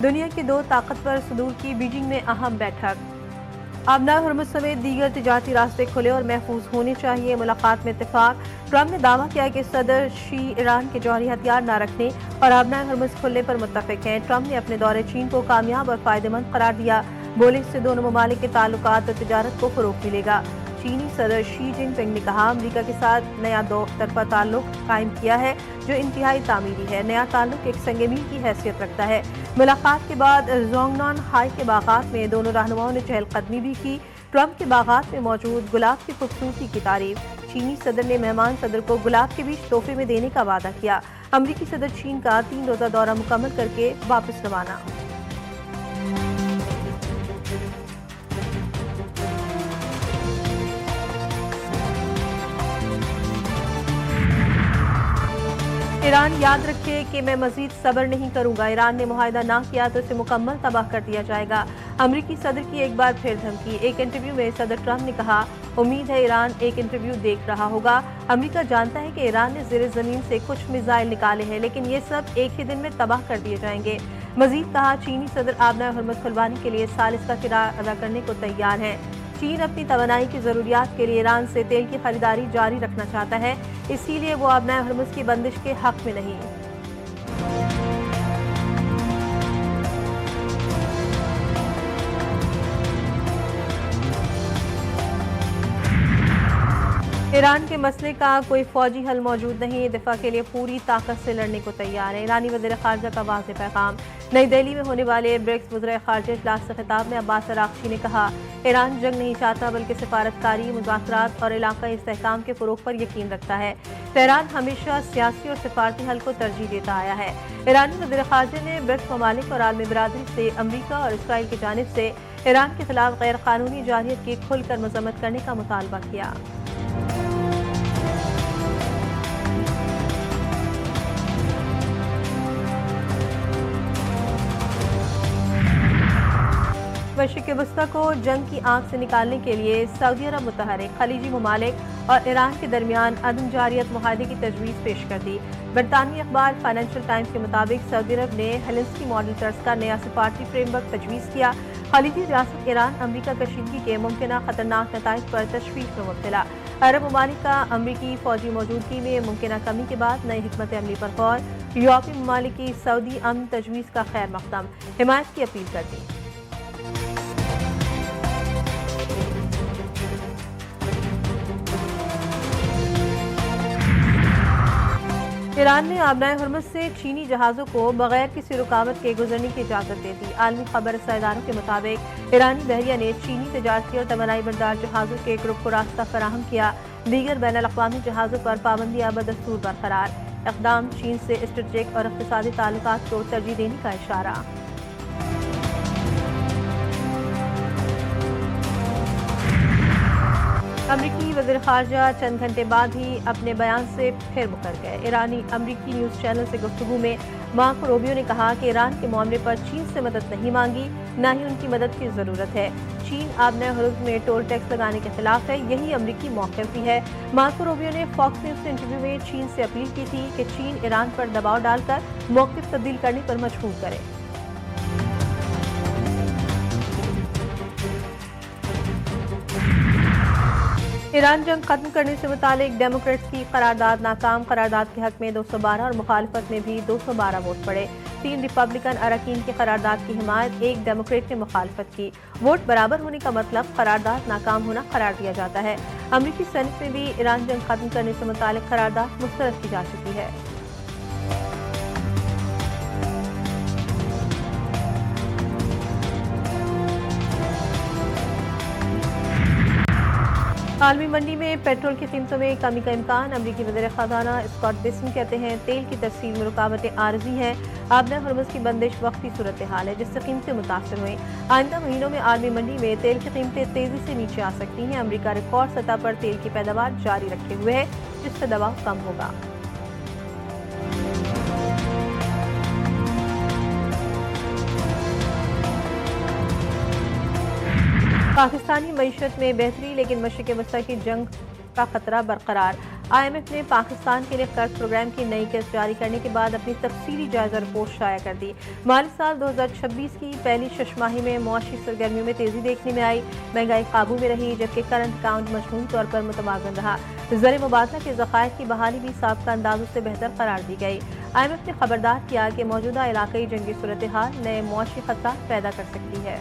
दुनिया के दो ताकतवर सदूर की बीजिंग में अहम बैठक। आबना हुर्मुज़ समेत दीगर तिजारती रास्ते खुले और महफूज होने चाहिए, मुलाकात में इत्तेफाक। ट्रंप ने दावा किया कि सदर शी ईरान के जौहरी हथियार न रखने और आबना हुर्मुज़ खुलने पर मुत्तफिक हैं। ट्रंप ने अपने दौरे चीन को कामयाब और फायदेमंद करार दिया। बोले, इससे दोनों ममालिक के ताल्लुकात और तिजारत को फरोग मिलेगा। चीनी सदर शी जिनपिंग ने कहा, अमरीका के साथ नया दो तरफा ताल्लुक कायम किया है जो इंतहाई तामीरी है। नया ताल्लुक एक संगमील की हैसियत रखता है। मुलाकात के बाद जोंगनॉन हाई के बागात में दोनों रहनुमाओं ने चहलकदमी भी की। ट्रंप के बागात में मौजूद गुलाब की खूबसूरती की तारीफ। चीनी सदर ने मेहमान सदर को गुलाब के बीज तोहफे में देने का वादा किया। अमरीकी सदर चीन का 3 रोजा दौरा मुकम्मल करके वापस रवाना। ईरान याद रखे कि मैं मजीद सब्र नहीं करूंगा। ईरान ने मुआहिदा ना किया तो इसे मुकम्मल तबाह कर दिया जाएगा। अमरीकी सदर की एक बार फिर धमकी। एक इंटरव्यू में सदर ट्रंप ने कहा, उम्मीद है ईरान एक इंटरव्यू देख रहा होगा। अमरीका जानता है कि ईरान ने ज़ेरे ज़मीन से कुछ मिसाइल निकाले हैं, लेकिन ये सब एक ही दिन में तबाह कर दिए जाएंगे। मजीद कहा, चीनी सदर आबना हुर्मुज़ खुलवाने के लिए सालिस का किराया अदा करने को तैयार है। चीन अपनी तवानाई की ज़रूरियात के लिए ईरान से तेल की खरीदारी जारी रखना चाहता है, इसीलिए वो आबना हुर्मुज़ की बंदिश के हक में नहीं। ईरान के मसले का कोई फौजी हल मौजूद नहीं, दिफा के लिए पूरी ताकत से लड़ने को तैयार है। ईरानी वज़ीर ख़ारजा का वाज़ेह पैगाम। नई दिल्ली में होने वाले ब्रिक्स वज़ीर ख़ारजा इजलास से खिताब में अब्बास अराग़ची ने कहा, ईरान जंग नहीं चाहता बल्कि सिफारतकारी, मुज़ाकरात और इलाक़ाई इस्तेहकाम के फ़रोग़ पर यकीन रखता है। तेहरान हमेशा सियासी और सिफारती हल को तरजीह देता आया है। ईरानी वज़ीर ख़ारजा ने ब्रिक्स ममालिक और आलमी बिरादरी से अमरीका और इसराइल की जानिब से ईरान के खिलाफ गैर कानूनी जारहियत की खुलकर मज़म्मत करने का मुतालबा किया। मशरिक़ वस्ता को जंग की आग से निकालने के लिए सऊदी अरब मुतहरिक, खलीजी ममालिक और ईरान के दरमियान अदम जारियत मुआहदे की तजवीज़ पेश कर दी। बरतानवी अखबार फाइनेंशियल टाइम्स के मुताबिक सऊदी अरब ने हेलेंस्की मॉडल तर्ज का नया सिफारती फ्रेमवर्क तजवीज़ किया। खलीजी रियासत ईरान अमरीका कशीदगी के मुमकिन खतरनाक नताइज पर तशवीश में मुब्तला। अरब ममालिक का अमरीकी फौजी मौजूदगी में मुमकिन कमी के बाद नई हिकमत अमली पर गौर। यूरोपीय ममालिक की सऊदी अमन तजवीज़ का खैर मकदम, हिमायत की अपील कर दी। ईरान ने आबना हुर्मुज़ से चीनी जहाज़ों को बगैर किसी रुकावट के गुजरने की इजाज़त दे दी। आलमी खबर रसाइदारों के मुताबिक ईरानी बहरिया ने चीनी तिजारती और तवानाई बरदार जहाज़ों के एक ग्रुप को रास्ता फराहम किया। दीगर बैनुल-अक़वामी जहाज़ों पर पाबंदियाँ बदस्तूर बरकरार। इक़दाम चीन से स्ट्रेटेजिक और इक़्तिसादी ताल्लुकात को तरजीह देने का इशारा। अमरीकी वज़ीर ख़ारजा चंद घंटे बाद ही अपने बयान से फिर मुकर गए। ईरानी अमरीकी न्यूज़ चैनल से गुफ्तगू में मार्को रूबियो ने कहा कि ईरान के मामले पर चीन से मदद नहीं मांगी, न ही उनकी मदद की ज़रूरत है। चीन आबना हुर्मुज़ में टोल टैक्स लगाने के खिलाफ है, यही अमरीकी मौक़िफ़ भी है। मार्को रूबियो ने फॉक्स न्यूज़ से इंटरव्यू में चीन से अपील की थी कि चीन ईरान पर दबाव डालकर मौक़िफ़ तब्दील करने पर मजबूर करे। ईरान जंग खत्म करने से मुतालिक डेमोक्रेट्स की करारदाद नाकाम। करारदाद के हक में 212 और मुखालफत में भी 212 वोट पड़े। 3 रिपब्लिकन अरकान की करारदाद की हिमायत, 1 डेमोक्रेट ने मुखालफत की। वोट बराबर होने का मतलब करारदाद नाकाम होना करार दिया जाता है। अमरीकी सेनेट में भी ईरान जंग खत्म करने से मुतालिक करारदाद मुस्तरद की जा चुकी है। आलमी मंडी में पेट्रोल की कीमतों में कमी का इम्कान। अमरीकी वज़ीर ख़ज़ाना स्कॉट बेसन कहते हैं, तेल की तस्वीर में रुकावटें आर्जी हैं। आबना हुर्मुज़ की बंदिश वक्ती सूरत हाल है जिससे कीमतें मुतासर हुई। आइंदा महीनों में आलमी मंडी में तेल की कीमतें तेज़ी से नीचे आ सकती हैं। अमरीका रिकॉर्ड सतह पर तेल की पैदावार जारी रखे हुए है जिससे दबाव कम होगा। पाकिस्तानी मईशत में बेहतरी, लेकिन मशरिक़ वस्ता की जंग का खतरा बरकरार। IMF ने पाकिस्तान के लिए कर्ज प्रोग्राम की नई किस्त जारी करने के बाद अपनी तफसीली जायजा रिपोर्ट शाया कर दी। माली साल 2026 की पहली छमाही में मुआशी सरगर्मियों में तेजी देखने में आई। महंगाई काबू में रही, जबकि करंट अकाउंट मजमूई तौर पर मुतवाजन रहा। ज़र मुबादला के ज़खायर की बहाली भी साबिक़ा अंदाजों से बेहतर करार दी गई। IMF ने खबरदार किया कि मौजूदा इलाकाई जंगी सूरत हाल नए मुआशी खतरा पैदा कर सकती है।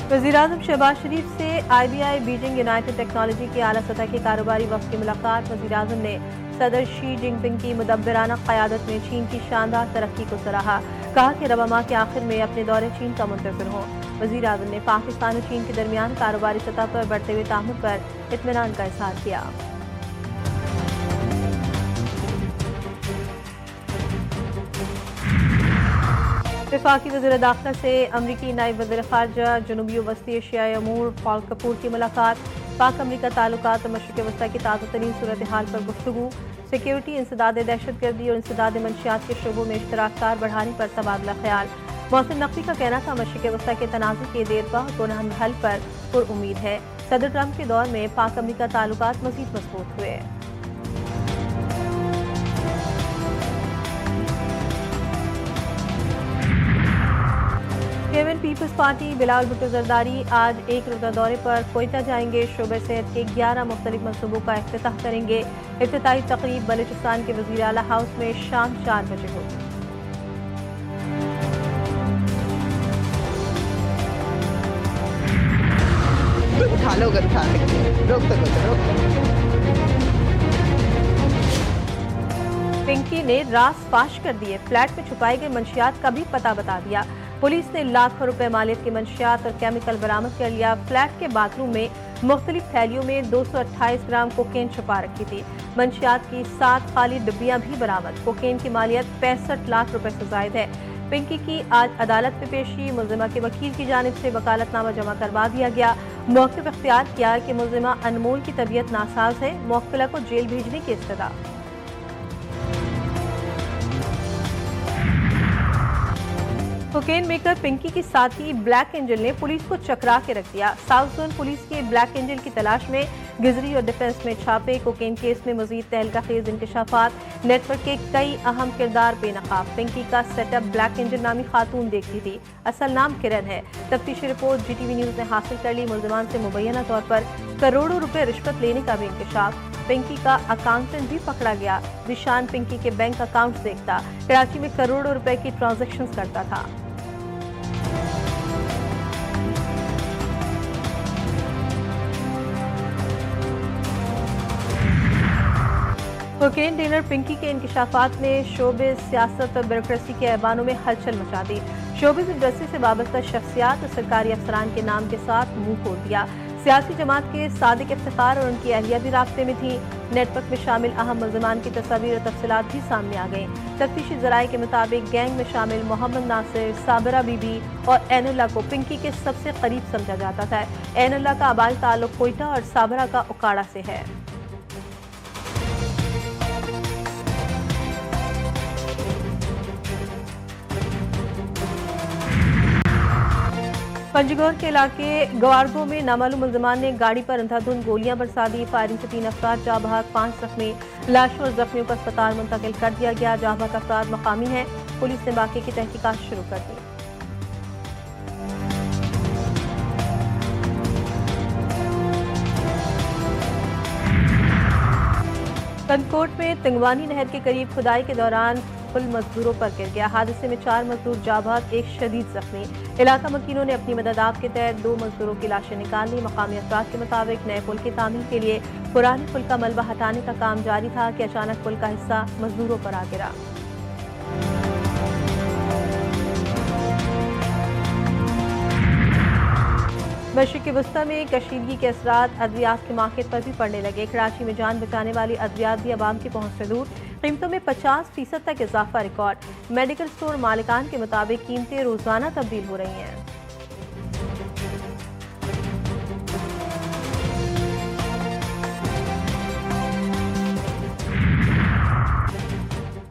वज़ीर-ए-आज़म शहबाज शरीफ से IBI बीजिंग यूनाइटेड टेक्नोलॉजी के आला सतह के कारोबारी वफ़द की मुलाकात। वज़ीर-ए-आज़म ने सदर शी जिनपिंग की मुदब्बिराना क़यादत में चीन की शानदार तरक्की को सराहा। कहा कि रबा माह के आखिर में अपने दौरे चीन का मुंतज़िर हों। वज़ीर-ए-आज़म ने पाकिस्तान और चीन के दरमियान कारोबारी सतह पर बढ़ते हुए तामुल पर इत्मीनान का इज़हार किया। वफाकी वज़ीर दाखिला से अमरीकी नायब वज़ीर ख़ारजा जनूबी वस्ती एशियाई अमूर पॉल कपूर की मुलाकात। पाक अमरीका ताल्लुकात और मशरिक़ वस्ती की ताज़ा तरीन सूरत हाल पर गुफ्तगू। सिक्योरिटी, इंसदाद दहशतगर्दी और इंसदाद मंशियात के शोबों में इश्तराककार बढ़ाने पर तबादला ख्याल। मोहसिन नकवी का कहना था मशरिक़ वस्ती के तनाज़ुर के देरपा और पुनः हल पर पुरउम्मीद है। सदर ट्रंप के दौर में पाक अमरीका ताल्लुकात मज़ीद मज़बूत हुए। Chairman Peoples Party Bilawal Bhutto Zardari आज एक रोज़ा दौरे पर कोयटा जाएंगे। शोबे सेहत के 11 मुख्तलिफ मनसूबों का इफ्तिताह करेंगे। इफ्तिताही तकरीब बलूचिस्तान के वज़ीर आला हाउस में शाम 4 बजे होगी। उठा लो अगर उठा सकते हैं, रोक सको। पिंकी ने राज फाश कर दिए। फ्लैट में छुपाई गई मंशियात का भी पता बता दिया। पुलिस ने लाखों रुपए मालियत की मंशियात और केमिकल बरामद कर लिया। फ्लैट के बाथरूम में मुख्तलिफ थैलियों में 228 ग्राम कोकेन छुपा रखी थी। मंशियात की 7 खाली डिब्बियां भी बरामद। कोकेन की मालियत 65 लाख रुपए से जायद है। पिंकी की आज अदालत में पेशी। मुल्जिमा के वकील की जानिब से वकालतनामा जमा करवा दिया गया। मौक़िफ़ इख्तियार किया कि मुल्जिमा अनमोल की तबीयत नासाज है। मुवक्किला को जेल भेजने की इस्तदा। कोकेन मेकर पिंकी की साथी ब्लैक एंजल ने पुलिस को चकरा के रख दिया। साउथ जोन पुलिस के ब्लैक एंजल की तलाश में गिजरी और डिफेंस में छापे। कोकेन केस में मजीद तहलका-खेज इंकशाफात। नेटवर्क के कई अहम किरदार बेनकाब। पिंकी का सेटअप ब्लैक एंजल नामी खातून देखती थी। असल नाम किरण है। तफ्तीशी रिपोर्ट GTV न्यूज़ ने हासिल कर ली। मुल्जिमान से मुबैना तौर पर करोड़ों रुपए रिश्वत लेने का भी इंकशाफ। पिंकी का अकाउंटेंट भी पकड़ा गया। जिशान पिंकी के बैंक अकाउंट देखता। कराची में करोड़ों रुपए की ट्रांजैक्शंस करता था। कोकेन डीलर पिंकी के इंकशाफात ने शोबिज़, सियासत और ब्यूरोक्रेसी के ऐवानों में हलचल मचा दी। शोबिज़ इंडस्ट्री से वाबस्ता शख्सियात और सरकारी अफसरान के नाम के साथ मुंह खोल दिया। सियासी जमात के सादिक इफ्तिखार और उनकी अहलिया भी रास्ते में थी। नेटवर्क में शामिल अहम मुल्जिमान की तस्वीर और तफसीलात भी सामने आ गईं। तफ्तीशी ज़राए के मुताबिक गैंग में शामिल मोहम्मद नासिर, साबिरा बीबी और ऐनुल्लाह को पिंकी के सबसे करीब समझा जाता था। ऐनुल्लाह का आबाई ताल्लुक कोयटा और साबिरा का उकाड़ा से है। पंजगौर के इलाके गवारगो में नामालूम मुल्जिमान ने गाड़ी पर अंधाधुंध गोलियां बरसा दी। फायरिंग से 3 अफराद जाँ बहक, 5 जख्मी। लाशों और जख्मियों को अस्पताल मुंतकिल कर दिया गया। जाँ बहक अफराद मकामी हैं। पुलिस ने वाक़े की तहकीकात शुरू कर दी। कंदकोट में तिंगवानी नहर के करीब खुदाई के दौरान पुल मजदूरों पर गिर गया। हादसे में 4 मजदूर जाँ बहक, 1 शदीद जख्मी। इलाका मकीनों ने अपनी मदद के तहत 2 मजदूरों की लाशें निकाल ली। मकामी अफराद के मुताबिक नए पुल की तामीर के लिए पुराने पुल का मलबा हटाने का काम जारी था कि अचानक पुल का हिस्सा मजदूरों पर आ गिरा। मशरिक़ वस्ती में कशीदगी के असरात अद्वियात के मार्केट पर भी पड़ने लगे। कराची में जान बचाने वाली अद्वियात भी आवाम की पहुंच से दूर। कीमतों में 50% तक इजाफा रिकॉर्ड। मेडिकल स्टोर मालिकान के मुताबिक कीमतें रोजाना तब्दील हो रही हैं।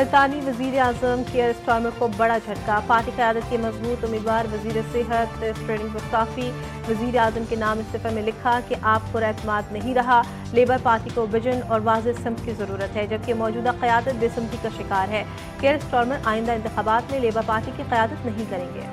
बरतानी वजीर आजम केयर स्टार्मर को बड़ा झटका। पार्टी क़यादत के मजबूत उम्मीदवार वजीर सेहत ट्रेडिंग मुस्ताफी वजीर आजम के नाम इस्तीफे में लिखा कि आप पर एतमाद नहीं रहा। लेबर पार्टी को विजन और वाज़ेह सिमत की ज़रूरत है, जबकि मौजूदा क़यादत बेसमती का शिकार है। केयर स्टार्मर आइंदा इंतखाबात में लेबर पार्टी की क़यादत नहीं करेंगे।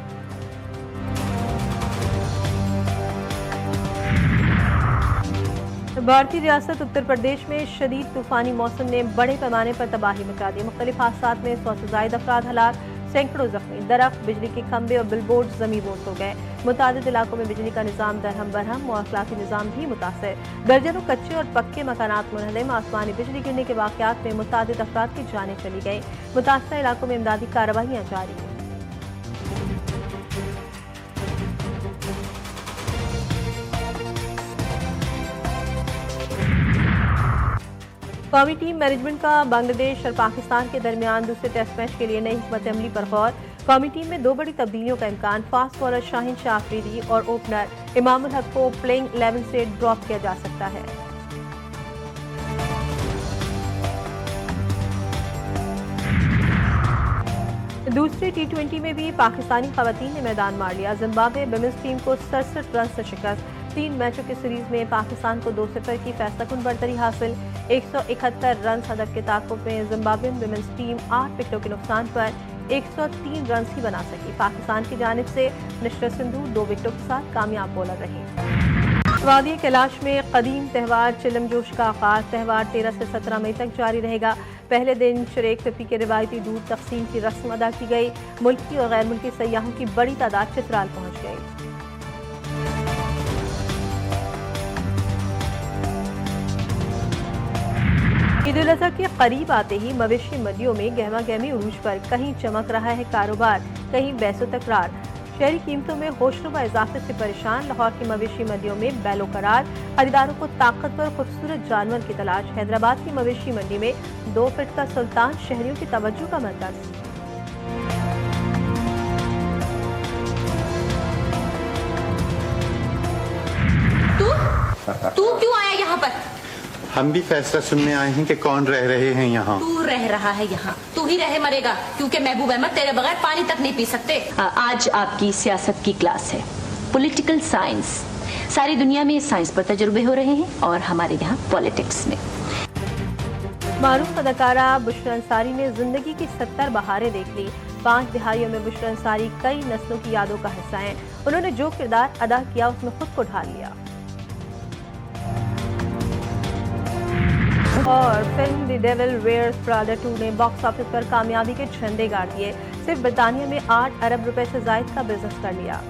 भारतीय रियासत उत्तर प्रदेश में शदीद तूफानी मौसम ने बड़े पैमाने पर तबाही मचा दी। मुख्तलिफ हादसात में 100 से ज़ायद अफराद हलाक, सैकड़ों जख्मी। दरख्त, बिजली के खंभे और बिलबोर्ड ज़मींदोज़ हो गए। मुतादिद इलाकों में बिजली का निज़ाम दरहम बरहम और अखलाकी निज़ाम भी मुतासर। दर्जनों कच्चे और पक्के मकानात मुनहदम। आसमानी बिजली गिरने के वाक़यात में मुतादिद अफराद की जानें चली गई। मुतासर इलाकों में इमदादी कार्रवाइयाँ जारी हैं। कौमी टीम मैनेजमेंट का बांग्लादेश और पाकिस्तान के दरमियान दूसरे टेस्ट मैच के लिए नई हिकमत अमली पर गौर। कौमी टीम में 2 बड़ी तब्दीलियों का इम्कान। फास्ट बॉलर शाहीन शाह अफरीदी और ओपनर इमामुल हक को प्लेइंग 11 से ड्रॉप किया जा सकता है। दूसरी T20 में भी पाकिस्तानी खवातीन ने मैदान मार लिया। जिम्बाब्वे विमेंस टीम को 67 रन से शिकस्त। 3 मैचों की सीरीज में पाकिस्तान को 2-0 की फैसलाकुन बढ़तरी हासिल। 171 रन हदफ के ताक़ुब में जिम्बाब्वेन विमेंस टीम 8 विकेटों के नुकसान पर 103 रन ही बना सकी। पाकिस्तान की जानिब से नुसरत सिंधु 2 विकेटों के साथ कामयाब बॉलर रही। वादी कैलाश में कदीम त्यौहार चिलम जोश का आगाज। त्यौहार 13 से 17 मई तक जारी रहेगा। पहले दिन शरेक फिपी के रिवायती दूध तकसीम की रस्म अदा की गई। मुल्की और गैर मुल्की सयाहों की बड़ी तादाद चित्राल पहुँच गई। ईद उल अज़हा के करीब आते ही मवेशी मंडियों में गहमा गहमी उरूज पर। कहीं चमक रहा है कारोबार, कहीं बहसो तकरार। शहरी कीमतों में होशरुबा इजाफे से परेशान। लाहौर की मवेशी मंडियों में बैलो करार। खरीदारों को ताकतवर खूबसूरत जानवर की तलाश। हैदराबाद की मवेशी मंडी में 2 फीट का सुल्तान शहरियों की तवज्जो का मरकज। तू क्यों आया यहाँ पर? हम भी फैसला सुनने आए हैं कि कौन रह रहे हैं यहाँ। तू रह रहा है यहाँ, तू ही रहे मरेगा, क्योंकि महबूब अहमद तेरे बगैर पानी तक नहीं पी सकते। आज आपकी सियासत की क्लास है, पॉलिटिकल साइंस। सारी दुनिया में साइंस पर तजुर्बे हो रहे हैं और हमारे यहाँ पॉलिटिक्स में। मारूफ अदाकारा बुशरा अंसारी ने जिंदगी की 70 बहारें देख ली। 5 दिहाइयों में बुशरा अंसारी कई नस्लों की यादों का हिस्सा हैं। उन्होंने जो किरदार अदा किया उसमें खुद को ढाल लिया। और film The Devil Wears Prada 2 ने बॉक्स ऑफिस पर कामयाबी के झंडे गाड़ दिए। सिर्फ बरतानिया में 8 अरब रुपए से जायद का बिजनेस कर लिया।